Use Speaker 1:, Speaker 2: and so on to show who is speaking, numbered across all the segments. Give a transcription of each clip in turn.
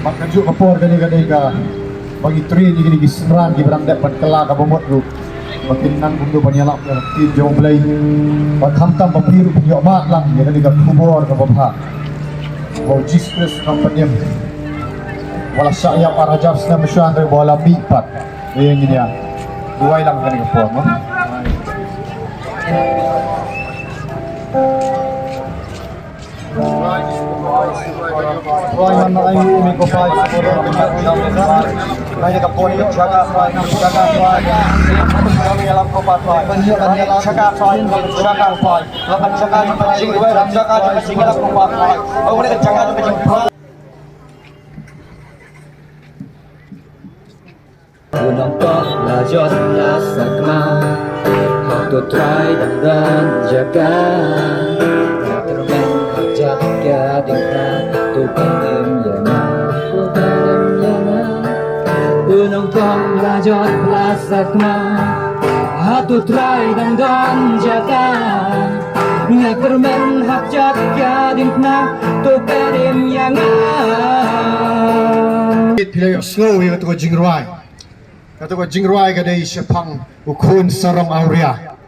Speaker 1: Makajuk kapor gani-gani ka bagi tri ni gini serang di berang depan kelak ka bomot lu makin nang bundu banyalak ya tin jom belai bak hamtam papiru punya mat lang ya gani ka kubor ka babha bau jiskres kampanyem wala saya para jabs na masyan re bola bipat yang ini ya dua lang gani kapor no Wah, mana ayu ni ko pa siguro kaya ka po niyo jaga pa kami alam ko pa jaga pa laban jaga ni pacing we ram jaga ni pacing alam ko pa o ni jaga ni pacing
Speaker 2: Gunung kok lajot lasakma Hatu try dan jaga Termen hajat gadingna Tukanim yana Gunung kok lajot lasakma Hatu try dan jaga Termen hajat gadingna Tukanim yana
Speaker 1: Pilih slow yang tu jingruai kata ko jingruai ka dei sepang ukun sarang auria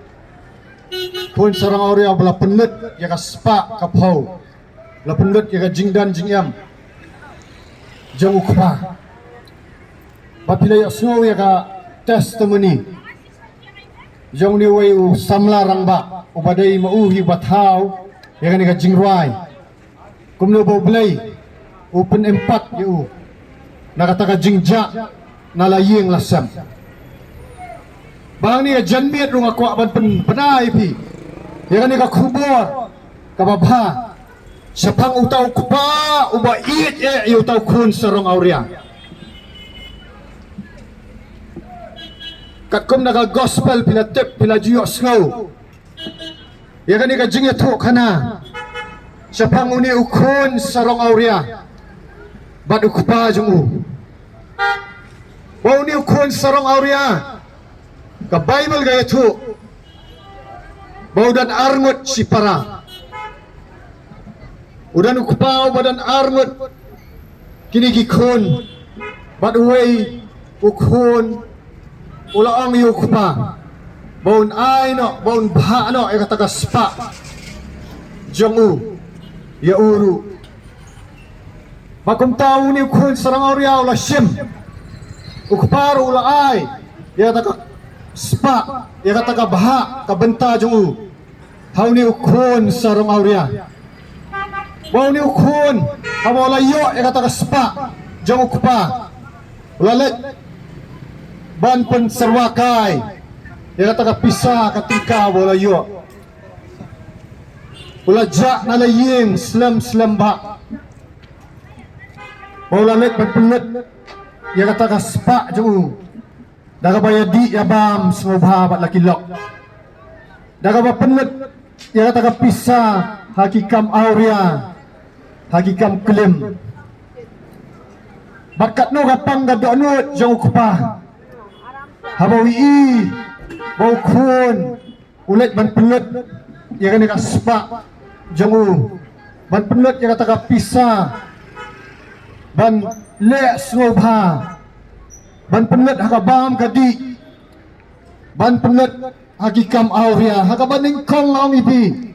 Speaker 1: kun sarang auria bala penut ya ka spa ka phau la penut ya ka jingdan jingyam jang ukpa bapila ya snow ya ka testimony jang ni wei u samla rangba ubadai mauhi bathau ya ka jingruai kumno bo blai open empat yu nakata ka jingja nalaying lasam bang ni janmiat rung aku ban penai pi ya kan ka kubur ka babha sepang utau kupa uba iet utau kun sarong auria kakum naga gospel pila tip pila jiyo snow ya kan ka jingya tu kana sepang uni ukun sarong auria bad ukupa jungu bau ni ukun sarong auria ka Bible gaya tu bau dan arngut si para udan ukupau badan arngut kini gikun bad uwei ukun ulaang yukupa baun ay no baun baha no ay kataga spa jongu ya uru bakum tau ni ukun sarong auria ula sim ukparu ulaay ya kata spa ya kata baha ka benta jungu hau ni ukun sarong auria bau ni ukun hau layo ya kata spa jung ukpa ulalet ban pen serwakai ya kata pisah ketika bau layo ulajak nalaying slam ba bau lalet ban penet ya kata ka spa jung daga bayadi ya bam semua bat laki lok daga ba penet ya kata ka pisa hakikam auria hakikam kelim bakat no kapang ga donut jung kupa habawi bau kun ulet ban penet ya kan ka spa jung ban penet ya kata ka pisa ban le snobha ban penet hakabam kadi ban penet hakikam auria hakabaning kong laong ipi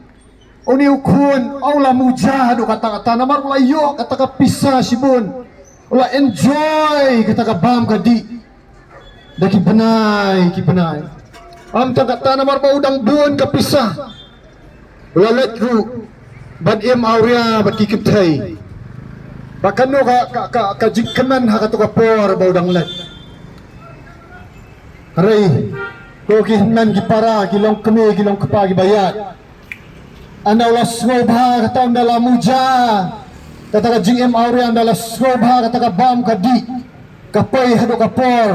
Speaker 1: uni ukun aula mujahadu kata-kata namar layo kata pisa sibun ula enjoy kata bam kadi daki benai ki benai am kata namar ba udang bun kapisah ula letru ban im auria bat kikiptai bahkan no ka jikanan hakato ka por baudang let harai ko kihanan gipara kilong kemi kilong kepa gibayat anda ulah swabha kata anda muja kata ka jingem auria anda swabha kata ka bam kadi kapai hado ka por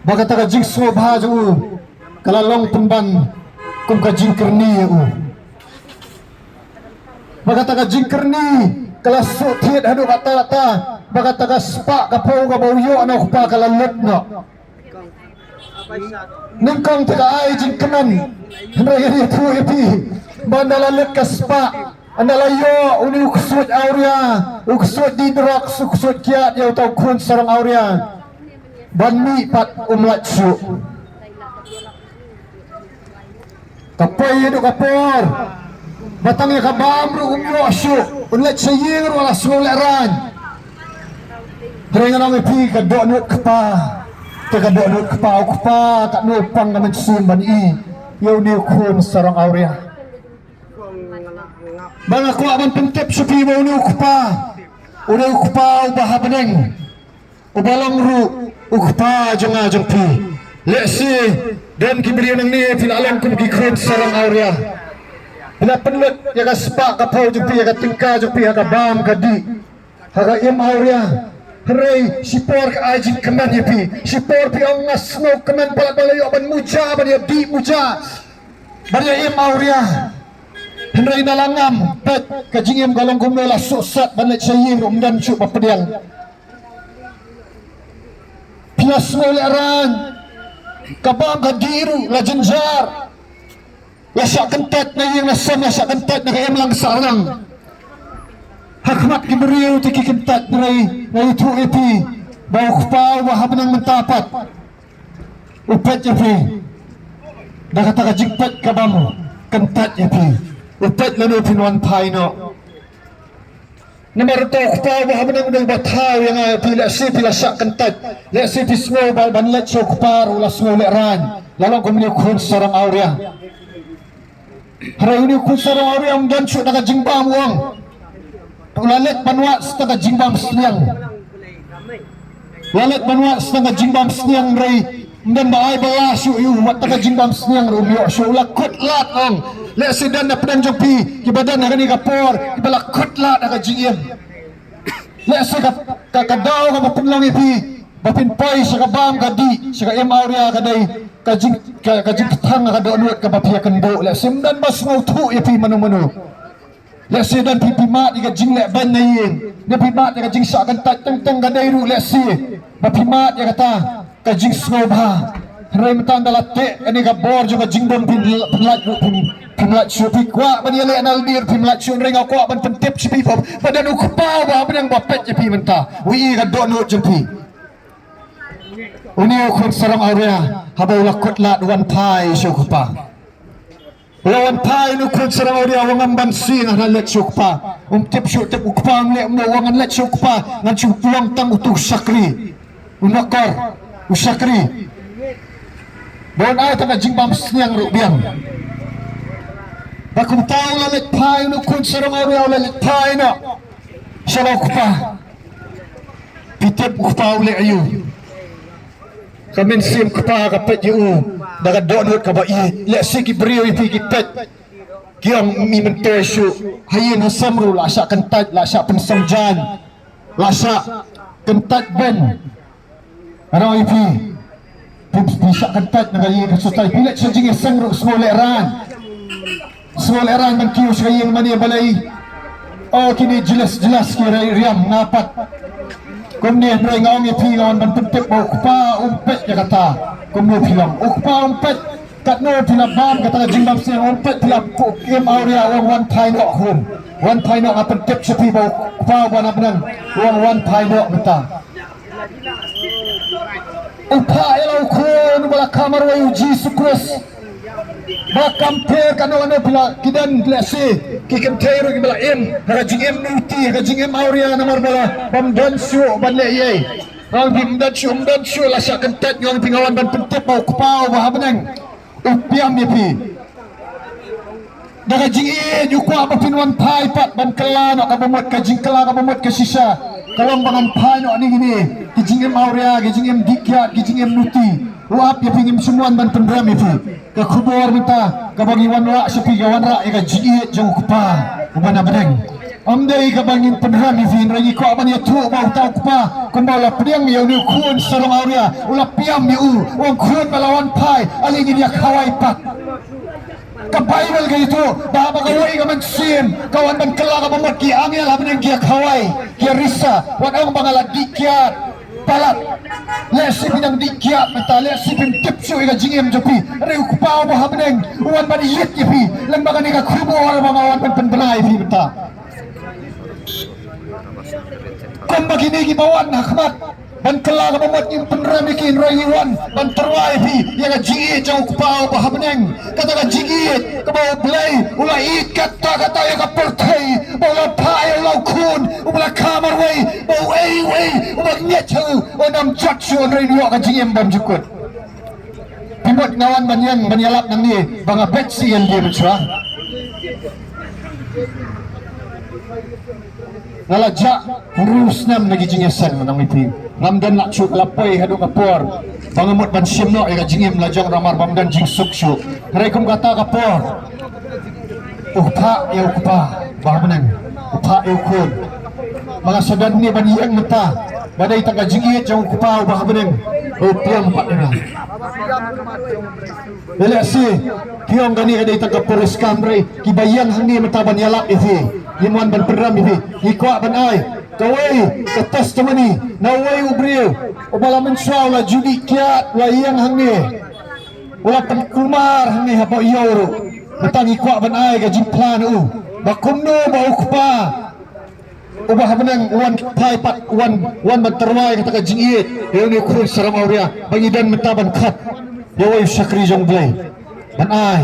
Speaker 1: bakata ka jing swabha ju kalalong pemban kum ka jingkerni u bagata ka jingkerni kelas sotiet hadu kata-kata bagata ka spa ka pau ka bauyo ano pa kalalot no ningkong teka ay jingkenan henry tu ipi bandalalet ka spa anda layo uni uksud auria uksud didrak uksud kiat ya tau kun sarang auria banmi pat umlat su kapoy itu kapor batangnya kabamru umyo su unlat sayir wala suleran Heringan ang ipi kadok nut kepa kadok nut kepa kat nupang naman sim ban i yaw ni kun sarang auria bang aku aman pentip supi mau ni ukpa udah ukpa ubah beneng ubalang ru ukpa jenga jengpi leksi dan kibri nang ni filalan kum gikun sarang auria bila penlut ya ka sepak ka pau jengpi ya ka tingka jengpi ya ka bam ka di haga im auria Hei, sipor ke ajin keman ya pi, sipor pi orang ngasno keman pala yo ban muja ban ya di muja, ban ya im auria, henry nalangam pet kajing im galong gumno la susat ban le saying umdan cu papediang, pias moleran, kabang kadiru la jenjar, la syak kentat na yung nasam la syak kentat na kayam lang sarang. Hakmat kiberiu tiki kentat nerai itu epi bau kepau wahab nang mentapat upet epi dah kata kajikpat kabamu kentat epi upet lalu pinuan paino nomor tu kepau wahab nang deng batau yang pila si pila sak kentat lek si pismo bal banlet so kepar ulah semua leran lalu kau kun sarang auria hari ini kun sarang auria dan su dah jimbang uang lalet banwa setengah jimbam seniang lalet banwa setengah jimbam seniang rai dan baai bala su yu wat tengah jimbam seniang rumio su la kutlat ong le sedan na pedang jopi kibadan na ni kapor kibala kutlat na jingiem le se ka kadau ka mapunlang ipi bapin pai sa kabam kadi sa em auria kadai kajing ketang ka donut ka bapia kendo le semdan bas ngau ipi manu lesi dan pipimat ika jing lek ban nayin ne pipimat ika jing sak kentat teng gadai ru lesi pipimat ya kata ka jing snobha rai metan dalate ani ka bor juga jing bom pinlat ru pinlat supi kwa ban yele anal dir pinlat sun ring aku ban pentip supi pop badan ukpa ba ban yang bapet jepi menta wi ka do no jepi uni ukun sarang auria habau lakot lat wan pai sukupa lawan pai nu kun sarang auria wangan bansi na let sukpa tip tip ukpa le mo wangan let sukpa ngan pulang tang utuh sakri unakor usakri bon ay tanga jingbam sniang rubiang bakum tao la let pai nu kun sarang auria la let pai na sarang ukpa pitip ukpa le ayu kamin sim kapa kapet yu daga donut ka bai le siki brio ipi kipet kiam mi mentoy su hayin hasamru la sya kentat la sya pensamjan la sya kentat ben ara ipi bisa kentat na gayi sustai pilet sejing sangru smoleran man kiu sayin mani balai oh kini jelas kira riam ngapat kemudian mereka ngawang ipi ngawan ban pentip bau kupa umpet ya kata kemudian bilang kupa umpet kat no pila bam kata jimbam siang umpet pila kim auria wang wan pai no hum wan pai no apa pentip sepi bau kupa wana benang wang wan pai no beta upa elau kun bala kamar wa uji sukres Bakampe kano pila kidan lesi kikem teru kibala im hagajing im nuti hagajing im auria namar bala bamdan su banle ye ang bimdan su la sya kentat yung pingawan ban pentip bau kupau bah benang upiam yepi dagajing in yukwa bapinwan pai pat ban kala no kabamot kajing kala kabamot kasisa kalong bangan pai no ani gini kijing im auria kijing im dikyat kijing im nuti uap ya pingin semuan ban pendram itu ke kubur minta ke bagi wanra sepi ke wanra ya jiit jauh kupa ubana bedeng amdai ke bangin pendram itu rai ko aban ya tu bau tau kupa kembala pedang ya ni kun sarang auria ulah piam yu wong kun melawan pai ali ni dia kawai pak ke bible ke itu dah bagawai ke mansin kawan ban kela ke bomot ki angel abang dia kawai ki risa wan ang bangala dikyat palat le si pinang dikiat mata le si pin tipsu ega jingem jopi reu kupao ba habneng uan ban yet yepi lembaga ni ka khubo ar ba wan pen benai pi mata kom bagini ki bawan hakmat ban kela ka mamot yung penramikin rayuan ban terwai pi yang jingi jauh kupao ba habneng kata ka jingi ka bawa play ula ikat kata yang ka pertai ula pai ula kun ula kamar wei bau wei ula nyetu onam jatsu rayuan ka jingem bam jukut pimot ngawan banyang banyalap nang ni banga betsi yang dia mencua nalajak urus nam lagi jingesan menang ipi ramdan nak cuk lapai hadu kapor bangamut ban simno ega jingem lajang ramar bamdan jing suksuk harikum kata kapor upah ya upah bahmenang upah ya ukun mga sadan ni ban yang mata badai tangga jingit jauh upah bahmenang upiam empat ina Bela si kiong gani kadai tangga polis kamrai kibayang hangi mata ban yalap ifi limuan ban peram ifi ikwa ban ai kawai ke testimony na wai ubriu ubala mensau la judi kiat la yang hangi ula kumar hangi hapa yoro betang ikwa ban ai ga jimplan u bakumno ba ukpa ubah benang wan pai pat wan ban terwai kata ka jingiet yo ni kun saram auria bangidan metaban khat yo wai sakri jong blai ban ai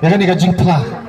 Speaker 1: ya kan ni ga jimpla